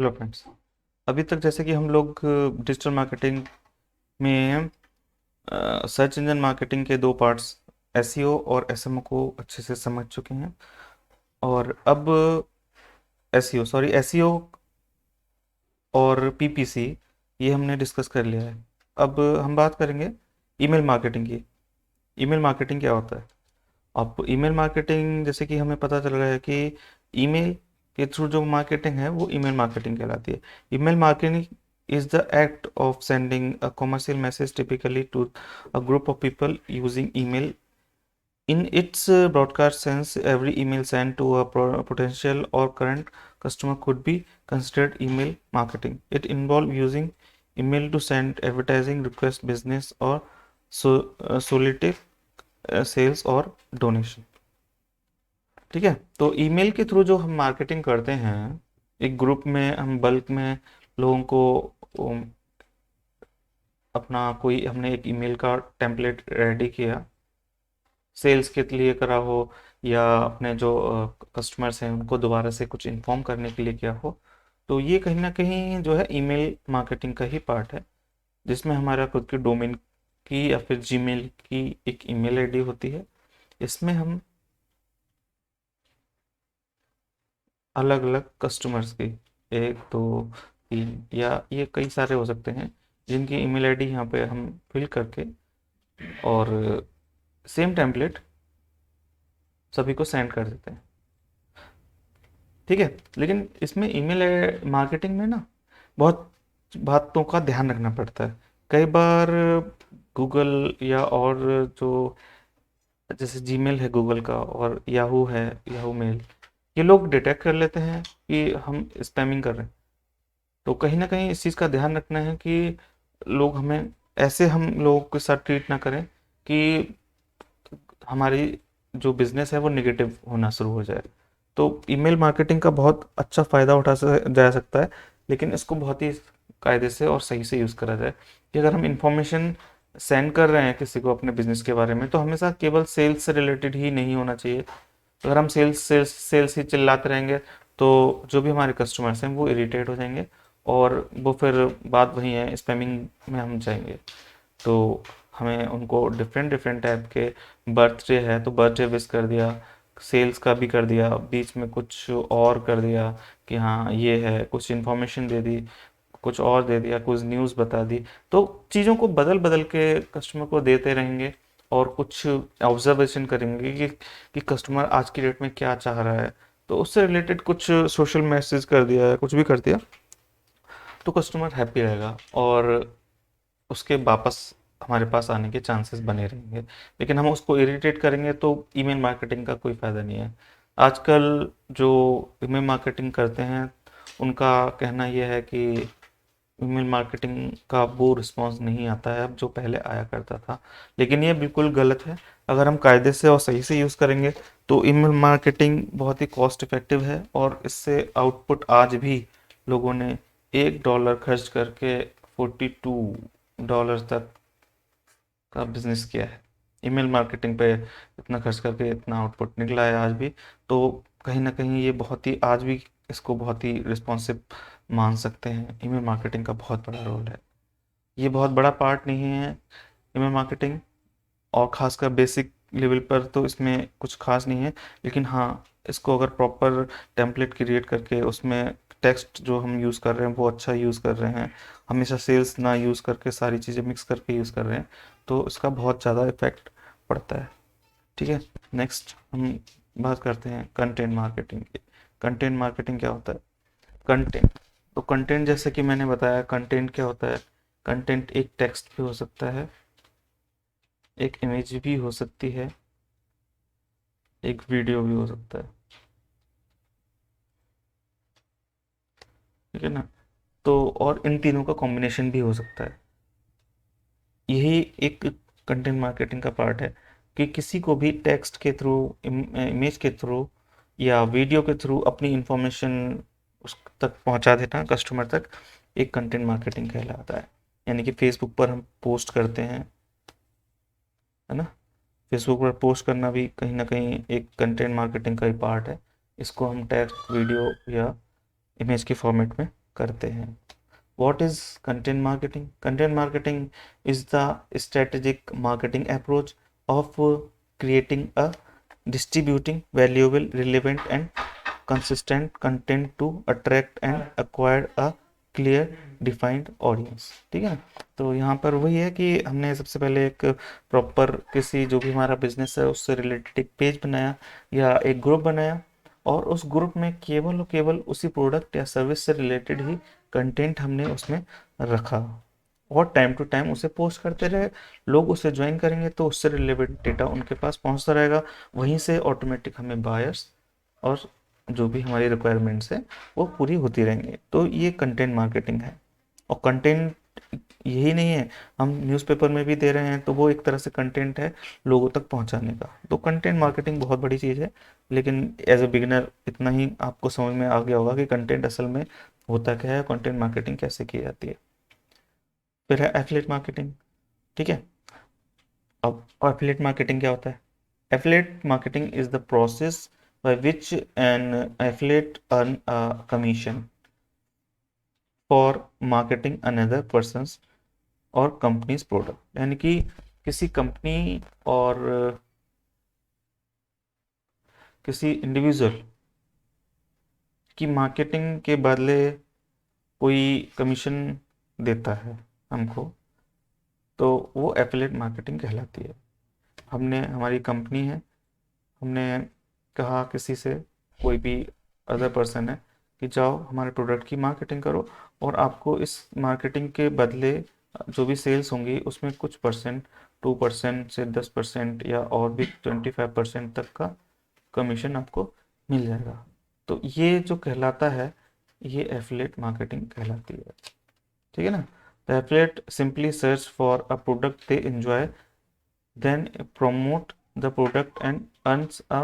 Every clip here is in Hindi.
Hello friends. अभी तक जैसे कि हम लोग डिजिटल मार्केटिंग में सर्च इंजन मार्केटिंग के दो पार्ट्स एसईओ और एसएमओ को अच्छे से समझ चुके हैं। और अब एसईओ और पीपीसी ये हमने डिस्कस कर लिया है। अब हम बात करेंगे ईमेल मार्केटिंग की। ईमेल मार्केटिंग क्या होता है? अब ईमेल मार्केटिंग जैसे कि हमें पता चल रहा है कि ईमेल के थ्रू जो मार्केटिंग है वो ईमेल मार्केटिंग कहलाती है। Email marketing is the act of sending a commercial message typically to a group of people using email. In its broadcast sense, every email sent to a potential or current customer could be considered email marketing. It involves using email to send advertising request, business or solicited sales और डोनेशन। ठीक है, तो ईमेल के थ्रू जो हम मार्केटिंग करते हैं, एक ग्रुप में हम बल्क में लोगों को अपना कोई हमने एक ईमेल का टेम्पलेट रेडी किया, सेल्स के लिए करा हो या अपने जो कस्टमर्स हैं उनको दोबारा से कुछ इन्फॉर्म करने के लिए किया हो, तो ये कहीं ना कहीं जो है ईमेल मार्केटिंग का ही पार्ट है, जिसमें हमारा खुद की डोमेन की या फिर जीमेल की एक ईमेल आईडी होती है। इसमें हम अलग अलग कस्टमर्स की, एक दो तीन या ये कई सारे हो सकते हैं, जिनकी ईमेल आईडी यहाँ पे हम फिल करके और सेम टेम्पलेट सभी को सेंड कर देते हैं। ठीक है, लेकिन इसमें ईमेल मार्केटिंग में ना बहुत बातों का ध्यान रखना पड़ता है। कई बार गूगल या और जो जैसे जीमेल है गूगल का और याहू है, याहू मेल, ये लोग डिटेक्ट कर लेते हैं कि हम स्पैमिंग कर रहे हैं। तो कहीं ना कहीं इस चीज़ का ध्यान रखना है कि लोग हमें ऐसे हम लोगों के साथ ट्रीट ना करें कि हमारी जो बिजनेस है वो निगेटिव होना शुरू हो जाए। तो ईमेल मार्केटिंग का बहुत अच्छा फ़ायदा जा सकता है, लेकिन इसको बहुत ही कायदे से और सही से यूज़ करा जाए कि अगर हम इंफॉर्मेशन सेंड कर रहे हैं किसी को अपने बिजनेस के बारे में, तो हमेशा केवल सेल्स से रिलेटेड ही नहीं होना चाहिए। अगर हम सेल्स सेल्स सेल्स ही चिल्लाते रहेंगे तो जो भी हमारे कस्टमर्स हैं वो इरिटेट हो जाएंगे और वो फिर बात वही है, स्पैमिंग में हम जाएंगे। तो हमें उनको डिफरेंट डिफरेंट टाइप के, बर्थडे है तो बर्थडे विश कर दिया, सेल्स का भी कर दिया, बीच में कुछ और कर दिया कि हाँ ये है, कुछ इन्फॉर्मेशन दे दी, कुछ और दे दिया, कुछ न्यूज़ बता दी। तो चीज़ों को बदल बदल के कस्टमर को देते रहेंगे और कुछ ऑब्जर्वेशन करेंगे कि कस्टमर आज की डेट में क्या चाह रहा है। तो उससे रिलेटेड कुछ सोशल मैसेज कर दिया या कुछ भी कर दिया तो कस्टमर हैप्पी रहेगा और उसके वापस हमारे पास आने के चांसेस बने रहेंगे। लेकिन हम उसको इरिटेट करेंगे तो ईमेल मार्केटिंग का कोई फ़ायदा नहीं है। आजकल जो ईमेल मार्केटिंग करते हैं उनका कहना यह है कि ईमेल मार्केटिंग का वो रिस्पॉन्स नहीं आता है अब जो पहले आया करता था, लेकिन ये बिल्कुल गलत है। अगर हम कायदे से और सही से यूज़ करेंगे तो ईमेल मार्केटिंग बहुत ही कॉस्ट इफेक्टिव है और इससे आउटपुट आज भी लोगों ने $1 खर्च करके $42 तक का बिजनेस किया है। ईमेल मार्केटिंग पे इतना खर्च करके इतना आउटपुट निकला है आज भी। तो कहीं ना कहीं ये बहुत ही आज भी इसको बहुत ही रिस्पॉन्सिव मान सकते हैं। ईमेल मार्केटिंग का बहुत बड़ा रोल है, ये बहुत बड़ा पार्ट नहीं है ईमेल मार्केटिंग, और ख़ासकर बेसिक लेवल पर तो इसमें कुछ खास नहीं है। लेकिन हाँ, इसको अगर प्रॉपर टेम्पलेट क्रिएट करके उसमें टेक्स्ट जो हम यूज़ कर रहे हैं वो अच्छा यूज़ कर रहे हैं, हमेशा सेल्स ना यूज़ करके सारी चीज़ें मिक्स करके यूज़ कर रहे हैं, तो इसका बहुत ज़्यादा इफेक्ट पड़ता है। ठीक है, नेक्स्ट हम बात करते हैं कंटेंट मार्केटिंग की। कंटेंट मार्केटिंग क्या होता है? कंटेंट, तो कंटेंट जैसे कि मैंने बताया, कंटेंट क्या होता है? कंटेंट एक टेक्स्ट भी हो सकता है, एक इमेज भी हो सकती है, एक वीडियो भी हो सकता है। ठीक है ना? तो और इन तीनों का कॉम्बिनेशन भी हो सकता है। यही एक कंटेंट मार्केटिंग का पार्ट है कि किसी को भी टेक्स्ट के थ्रू, इमेज के थ्रू या वीडियो के थ्रू अपनी इंफॉर्मेशन उस तक पहुंचा देना कस्टमर तक, एक कंटेंट मार्केटिंग कहलाता है। यानी कि फेसबुक पर हम पोस्ट करते हैं, है ना? फेसबुक पर पोस्ट करना भी कहीं ना कहीं एक कंटेंट मार्केटिंग का ही पार्ट है। इसको हम टेक्स्ट, वीडियो या इमेज के फॉर्मेट में करते हैं। What is content marketing? Content marketing is the strategic marketing approach of creating a distributing valuable, relevant and consistent content to attract and acquire a clear defined audience। ठीक है ना। तो यहाँ पर वही है कि हमने सबसे पहले एक प्रॉपर किसी जो भी हमारा बिजनेस है उससे रिलेटेड एक पेज बनाया या एक ग्रुप बनाया, और उस ग्रुप में केवल और केवल उसी प्रोडक्ट या सर्विस से रिलेटेड ही कंटेंट हमने उसमें रखा, और टाइम टू टाइम उसे पोस्ट करते रहे। लोग उसे ज्वाइन करेंगे तो उससे रिलेवेंट डेटा उनके पास पहुंचता रहेगा, वहीं से ऑटोमेटिक हमें बायर्स और जो भी हमारी रिक्वायरमेंट्स है वो पूरी होती रहेंगी। तो ये कंटेंट मार्केटिंग है। और कंटेंट यही नहीं है, हम न्यूज़पेपर में भी दे रहे हैं तो वो एक तरह से कंटेंट है लोगों तक पहुंचाने का। तो कंटेंट मार्केटिंग बहुत बड़ी चीज़ है, लेकिन एज ए बिगिनर इतना ही आपको समझ में आ गया होगा कि कंटेंट असल में होता क्या है, कंटेंट मार्केटिंग कैसे की जाती है। फिर है एफिलिएट मार्केटिंग। ठीक है। अब एफिलिएट मार्केटिंग क्या होता है? Affiliate marketing is the process by which N affiliate earn a commission for marketing another persons और कंपनीज प्रोडक्ट। यानी कि किसी कंपनी और किसी इंडिविजुअल की मार्केटिंग के बदले कोई कमीशन देता है हमको, तो वो एफिलिएट मार्केटिंग कहलाती है। हमने, हमारी कंपनी है, हमने कहा किसी से, कोई भी अदर पर्सन है कि जाओ हमारे प्रोडक्ट की मार्केटिंग करो, और आपको इस मार्केटिंग के बदले जो भी सेल्स होंगी उसमें कुछ परसेंट, 2% से 10% या और भी 25% तक का कमीशन आपको मिल जाएगा। तो ये जो कहलाता है ये एफिलिएट मार्केटिंग कहलाती है। ठीक है ना। The affiliate simply search for a product they enjoy, then promote the product and earns a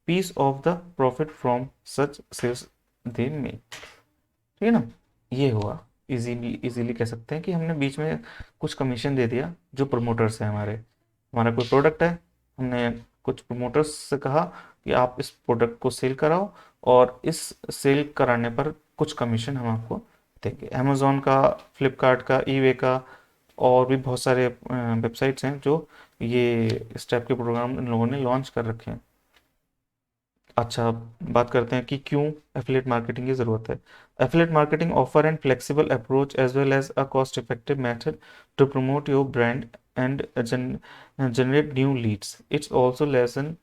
piece of the profit from such sales they make। ठीक है ना। ये हुआ, इजीली कह सकते हैं कि हमने बीच में कुछ कमीशन दे दिया जो प्रमोटर्स हैं हमारे। हमारा कोई प्रोडक्ट है, हमने कुछ प्रमोटर्स से कहा कि आप इस प्रोडक्ट को सेल कराओ, और इस सेल कराने पर कुछ कमीशन हम आपको देंगे। अमेज़ॉन का, फ्लिपकार्ट का, ईवे का और भी बहुत सारे वेबसाइट्स हैं जो ये इस टाइप के प्रोग्राम इन लोगों ने लॉन्च कर रखे हैं। अच्छा, बात करते हैं कि क्यों एफिलिएट मार्केटिंग की ज़रूरत है। Affiliate marketing offer and flexible approach as well as a cost effective method to promote your brand and generate new leads. It's also lessen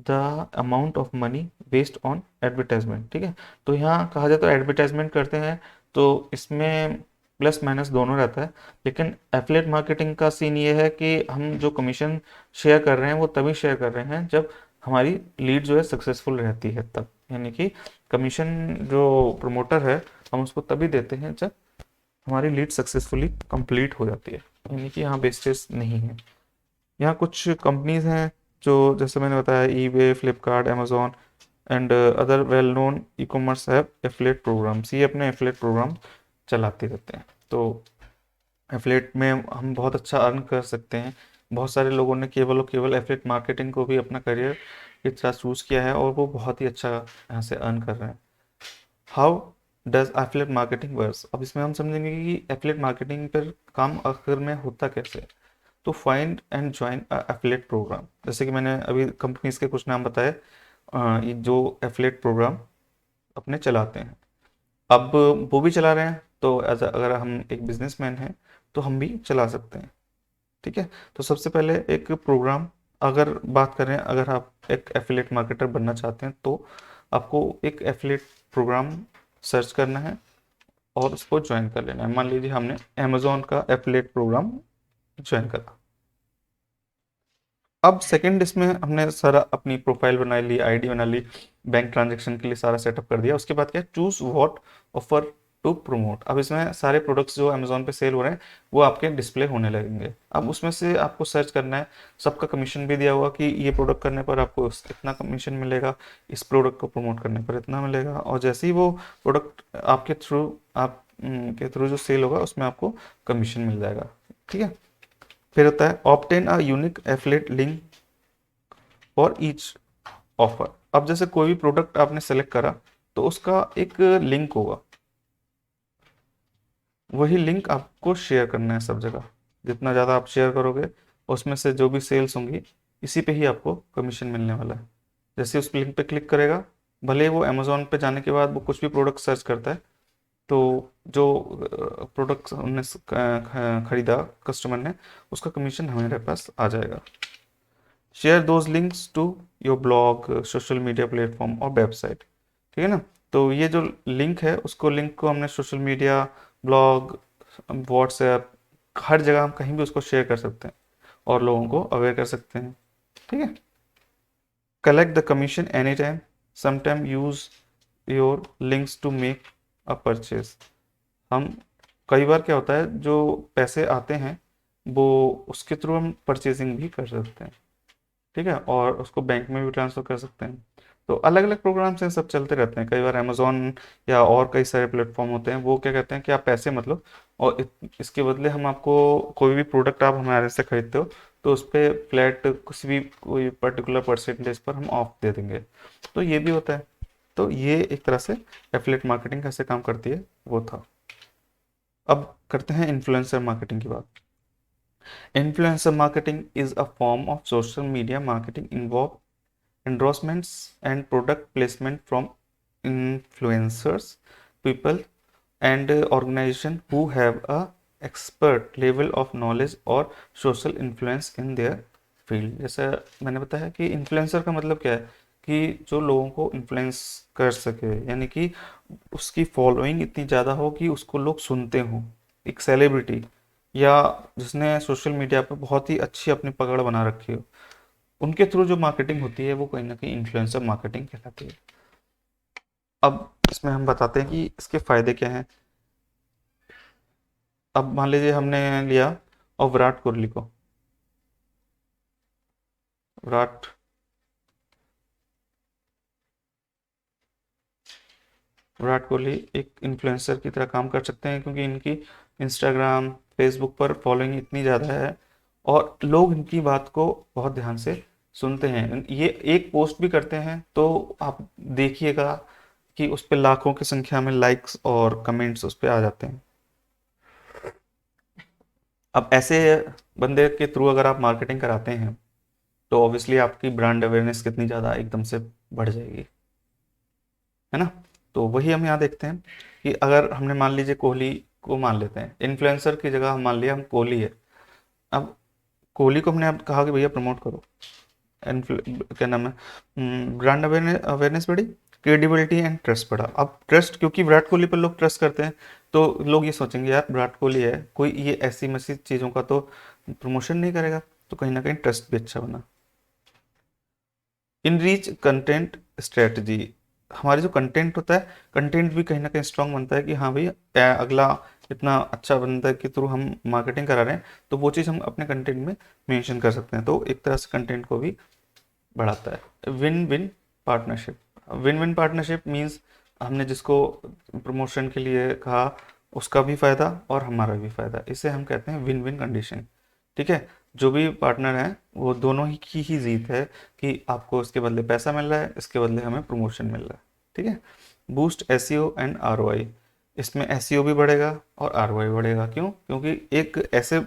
the amount of money based on advertisement। ठीक है। तो यहाँ कहा जाए तो एडवर्टाइजमेंट करते हैं तो इसमें प्लस माइनस दोनों रहता है, लेकिन एफिलिएट मार्केटिंग का सीन ये है कि हम जो कमीशन शेयर कर रहे हैं वो तभी शेयर कर रहे हैं जब हमारी लीड जो है सक्सेसफुल रहती है तब। यानी कि कमीशन जो प्रमोटर है हम उसको तभी देते हैं जब हमारी लीड सक्सेसफुली कंप्लीट हो जाती है, यानी कि यहाँ वेस्टेज नहीं है। यहाँ कुछ कंपनीज हैं जो जैसे मैंने बताया, eBay, Flipkart, Amazon and other well known e commerce app affiliate programs, ये अपने एफिलिएट प्रोग्राम चलाते रहते हैं। तो एफिलिएट में हम बहुत अच्छा अर्न कर सकते हैं। बहुत सारे लोगों ने केवल और केवल एफिलिएट मार्केटिंग को भी अपना करियर की तरह चूज़ किया है और वो बहुत ही अच्छा यहाँ से अर्न कर रहे हैं। How does affiliate marketing works? अब इसमें हम समझेंगे कि एफिलिएट मार्केटिंग पर काम आखिर में होता कैसे। तो find and join affiliate program, जैसे कि मैंने अभी कंपनीज के कुछ नाम बताए ये जो एफिलिएट प्रोग्राम अपने चलाते हैं। अब वो भी चला रहे हैं तो एज अगर हम एक बिजनेसमैन हैं तो हम भी चला सकते हैं। ठीक है। तो सबसे पहले एक प्रोग्राम, अगर बात करें, अगर आप एक एफिलिएट मार्केटर बनना चाहते हैं तो आपको एक एफिलिएट प्रोग्राम सर्च करना है और उसको ज्वाइन कर लेना है। मान लीजिए हमने अमेजोन का एफिलिएट प्रोग्राम ज्वाइन करा। अब सेकंड इसमें हमने सारा अपनी प्रोफाइल बना ली, आईडी बना ली, बैंक ट्रांजैक्शन के लिए सारा सेटअप कर दिया। उसके बाद क्या, choose what offer to promote. अब इसमें सारे प्रोडक्ट्स जो अमेजोन पे सेल हो रहे हैं वो आपके डिस्प्ले होने लगेंगे। अब उसमें से आपको सर्च करना है, सबका कमीशन भी दिया हुआ कि ये प्रोडक्ट करने पर आपको इतना कमीशन मिलेगा, इस प्रोडक्ट को प्रमोट करने पर इतना मिलेगा, और जैसे ही वो प्रोडक्ट आपके थ्रू, आप के थ्रू जो सेल होगा उसमें आपको कमीशन मिल जाएगा। ठीक है। फिर होता है obtain a unique affiliate link for each offer. अब जैसे कोई भी प्रोडक्ट आपने सेलेक्ट करा तो उसका एक लिंक होगा, वही लिंक आपको शेयर करना है सब जगह। जितना ज़्यादा आप शेयर करोगे उसमें से जो भी सेल्स होंगी इसी पे ही आपको कमीशन मिलने वाला है। जैसे उस लिंक पे क्लिक करेगा, भले ही वो अमेज़ोन पे जाने के बाद वो कुछ भी प्रोडक्ट सर्च करता है, तो जो प्रोडक्ट उनने खरीदा कस्टमर ने, उसका कमीशन हमारे पास आ जाएगा। Share those links to your blog, social media platform और वेबसाइट। ठीक है ना। तो ये जो लिंक है उसको, लिंक को हमने सोशल मीडिया, ब्लॉग, व्हाट्सएप, हर जगह हम कहीं भी उसको शेयर कर सकते हैं और लोगों को अवेयर कर सकते हैं। ठीक है। Collect the commission any time, sometime use your links to make a purchase. हम कई बार क्या होता है, जो पैसे आते हैं वो उसके थ्रू हम परचेजिंग भी कर सकते हैं। ठीक है। और उसको बैंक में भी ट्रांसफ़र कर सकते हैं। तो अलग अलग प्रोग्राम्स हैं, सब चलते रहते हैं। कई बार अमेज़ॉन या और कई सारे प्लेटफॉर्म होते हैं, वो क्या कहते हैं कि आप पैसे मत लो, और इसके बदले हम आपको कोई भी प्रोडक्ट आप हमारे से खरीदते हो तो उस पर फ्लैट कुछ भी कोई पर्टिकुलर परसेंटेज पर हम ऑफ दे देंगे। तो ये भी होता है। तो ये एक तरह से एफिलिएट मार्केटिंग कैसे काम करती है वो था। अब करते हैं इन्फ्लुएंसर मार्केटिंग की बात। Influencer marketing is a form of social media marketing involve endorsements and product placement from influencers, people and organization who have a expert level of knowledge और social influence in their field। जैसा मैंने बताया कि इन्फ्लुएंसर का मतलब क्या है, कि जो लोगों को इन्फ्लुएंस कर सके, यानी कि उसकी फॉलोइंग इतनी ज़्यादा हो कि उसको लोग सुनते हों, एक सेलिब्रिटी, या जिसने सोशल मीडिया पे बहुत ही अच्छी अपनी पकड़ बना रखी हो, उनके थ्रू जो मार्केटिंग होती है वो कहीं ना कहीं इन्फ्लुएंसर मार्केटिंग कहलाती है। अब इसमें हम बताते हैं कि इसके फायदे क्या हैं। अब मान लीजिए हमने लिया और विराट कोहली को, विराट विराट कोहली एक इन्फ्लुएंसर की तरह काम कर सकते हैं, क्योंकि इनकी इंस्टाग्राम, फेसबुक पर फॉलोइंग इतनी ज़्यादा है और लोग इनकी बात को बहुत ध्यान से सुनते हैं। ये एक पोस्ट भी करते हैं तो आप देखिएगा कि उस पर लाखों की संख्या में लाइक्स और कमेंट्स उस पर आ जाते हैं। अब ऐसे बंदे के थ्रू अगर आप मार्केटिंग कराते हैं तो ऑब्वियसली आपकी ब्रांड अवेयरनेस कितनी ज़्यादा एकदम से बढ़ जाएगी, है ना। तो वही हम यहाँ देखते हैं कि अगर हमने मान लीजिए कोहली को मान लेते हैं, इन्फ्लुएंसर की जगह हम मान लिया हम कोहली है। अब कोहली को हमने अब कहा कि भैया प्रमोट करो, क्या नाम है, ब्रांड अवेयरनेस बढ़ी, क्रेडिबिलिटी एंड ट्रस्ट बढ़ा। अब ट्रस्ट, क्योंकि विराट कोहली पर लोग ट्रस्ट करते हैं, तो लोग ये सोचेंगे यार विराट कोहली है, कोई ये ऐसी मसी चीज़ों का तो प्रमोशन नहीं करेगा, तो कहीं ना कहीं ट्रस्ट भी अच्छा बना। इन रीच कंटेंट स्ट्रेटजी, हमारे जो कंटेंट होता है, कंटेंट भी कहीं ना कहीं स्ट्रांग बनता है कि हाँ भाई अगला इतना अच्छा बंदा के थ्रू हम मार्केटिंग करा रहे हैं, तो वो चीज़ हम अपने कंटेंट में मेंशन कर सकते हैं। तो एक तरह से कंटेंट को भी बढ़ाता है। Win win partnership, win win partnership means हमने जिसको प्रमोशन के लिए कहा उसका भी फ़ायदा और हमारा भी फ़ायदा, इसे हम कहते हैं विन विन कंडीशन। ठीक है। जो भी पार्टनर है वो दोनों ही की ही जीत है, कि आपको इसके बदले पैसा मिल रहा है, इसके बदले हमें प्रमोशन मिल रहा है। ठीक है। बूस्ट एसईओ एंड आरओआई, इसमें एसईओ भी बढ़ेगा और आरओआई बढ़ेगा। क्यों? क्योंकि एक ऐसे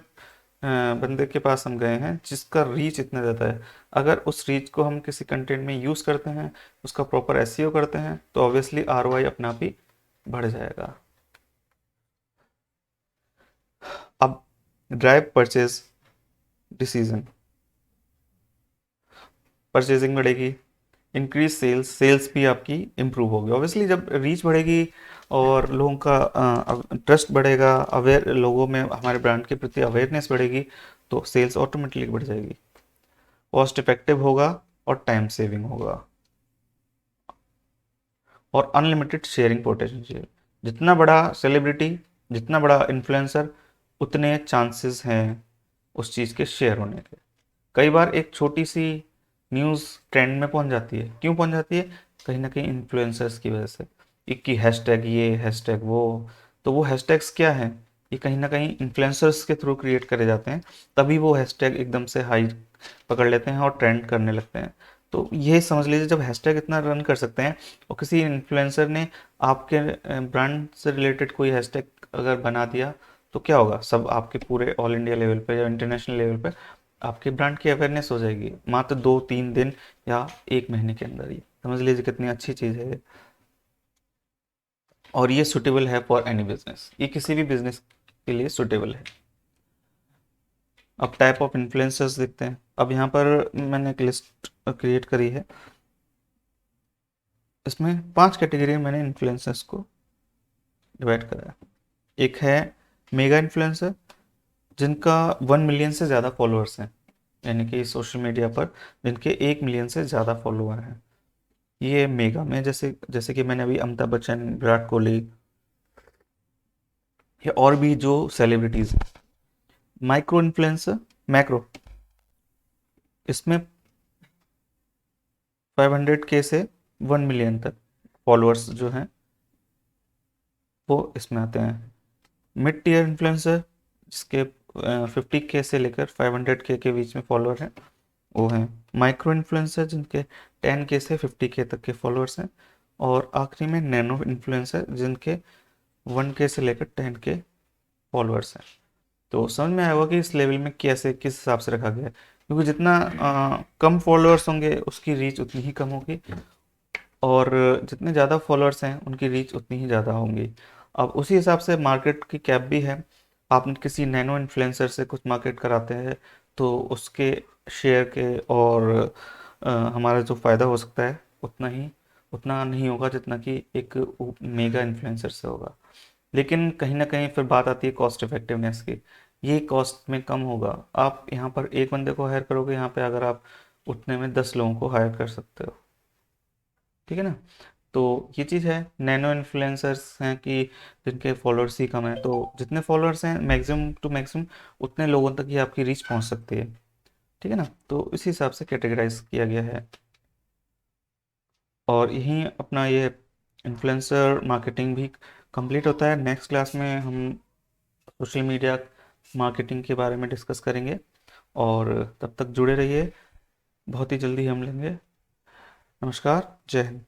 बंदे के पास हम गए हैं जिसका रीच इतना ज़्यादा है। अगर उस रीच को हम किसी कंटेंट में यूज़ करते हैं, उसका प्रॉपर एसईओ करते हैं, तो ऑब्वियसली आरओआई अपने आप ही बढ़ जाएगा। अब ड्राइव परचेज डिसीजन, परचेजिंग बढ़ेगी, इंक्रीज सेल्स, सेल्स भी आपकी इम्प्रूव होगी। ऑब्वियसली जब रीच बढ़ेगी और लोगों का ट्रस्ट बढ़ेगा, अवेयर लोगों में हमारे ब्रांड के प्रति अवेयरनेस बढ़ेगी, तो सेल्स ऑटोमेटिकली बढ़ जाएगी। कॉस्ट इफेक्टिव होगा और टाइम सेविंग होगा, और अनलिमिटेड शेयरिंग पोटेंशियल। जितना बड़ा सेलिब्रिटी, जितना बड़ा इन्फ्लुएंसर, उतने चांसेस हैं उस चीज़ के शेयर होने के। कई बार एक छोटी सी न्यूज़ ट्रेंड में पहुंच जाती है। क्यों पहुंच जाती है? कहीं ना कहीं इन्फ्लुएंसर्स की वजह से, एक की हैशटैग ये, हैशटैग वो। तो वो हैशटैग्स क्या हैं? ये कहीं ना कहीं इन्फ्लुएंसर्स के थ्रू क्रिएट करे जाते हैं, तभी वो हैशटैग एकदम से हाई पकड़ लेते हैं और ट्रेंड करने लगते हैं। तो ये समझ लीजिए, जब हैशटैग इतना रन कर सकते हैं और किसी इन्फ्लुएंसर ने आपके ब्रांड से रिलेटेड कोई हैशटैग अगर बना दिया, तो क्या होगा, सब आपके पूरे ऑल इंडिया लेवल पे या इंटरनेशनल लेवल पे आपके ब्रांड की अवेयरनेस हो जाएगी, मात्र 2-3 दिन या 1 महीने के अंदर ही। समझ लीजिए कितनी अच्छी चीज़ है ये। और ये सुटेबल है फॉर एनी बिजनेस, ये किसी भी बिजनेस के लिए सुटेबल है। अब टाइप ऑफ इन्फ्लुएंसर्स देखते हैं। अब यहाँ पर मैंने एक लिस्ट क्रिएट करी है, इसमें 5 कैटेगरी में मैंने इन्फ्लुएंसर्स को डिवाइड करा है। एक है मेगा इन्फ्लुएंसर, जिनका 1 मिलियन से ज़्यादा फॉलोअर्स हैं, यानी कि सोशल मीडिया पर जिनके 1 मिलियन से ज़्यादा फॉलोअर हैं, ये मेगा में। जैसे जैसे कि मैंने अभी अमिताभ बच्चन, विराट कोहली या और भी जो सेलिब्रिटीज़ हैं। माइक्रो इन्फ्लुएंसर, मैक्रो, इसमें 500K से 1 मिलियन तक फॉलोअर्स जो हैं वो इसमें आते हैं। मिड टीयर इन्फ्लुएंसर, जिसके 50K से लेकर 500K के बीच में फॉलोअर हैं, वो हैं माइक्रो इन्फ्लुएंसर, जिनके 10K से 50K तक के फॉलोअर्स हैं। और आखिरी में नैनो इन्फ्लुएंसर, जिनके 1K से लेकर 10K फॉलोअर्स हैं। तो समझ में आया होगा कि इस लेवल में कैसे, किस हिसाब से रखा गया है, क्योंकि जितना कम फॉलोअर्स होंगे उसकी रीच उतनी ही कम होगी, और जितने ज़्यादा फॉलोअर्स हैं उनकी रीच उतनी ही ज़्यादा होंगी। अब उसी हिसाब से मार्केट की कैप भी है। आप किसी नैनो इन्फ्लुएंसर से कुछ मार्केट कराते हैं तो उसके शेयर के और हमारा जो फ़ायदा हो सकता है उतना नहीं होगा जितना कि एक मेगा इन्फ्लुएंसर से होगा। लेकिन कहीं ना कहीं फिर बात आती है कॉस्ट इफेक्टिवनेस की। ये कॉस्ट में कम होगा। आप यहाँ पर एक बंदे को हायर करोगे, यहाँ पे अगर आप उतने में 10 लोगों को हायर कर सकते हो। ठीक है ना। तो ये चीज़ है। नैनो इन्फ्लुएंसर्स हैं कि जिनके फॉलोअर्स ही कम है, तो जितने फॉलोअर्स हैं मैक्सिमम टू मैक्सिमम उतने लोगों तक ही आपकी रीच पहुंच सकती है। ठीक है ना। तो इसी हिसाब से कैटेगराइज किया गया है। और यहीं अपना ये इन्फ्लुएंसर मार्केटिंग भी कंप्लीट होता है। नेक्स्ट क्लास में हम सोशल मीडिया मार्केटिंग के बारे में डिस्कस करेंगे, और तब तक जुड़े रहिए। बहुत ही जल्दी हम लेंगे। नमस्कार, जय हिंद।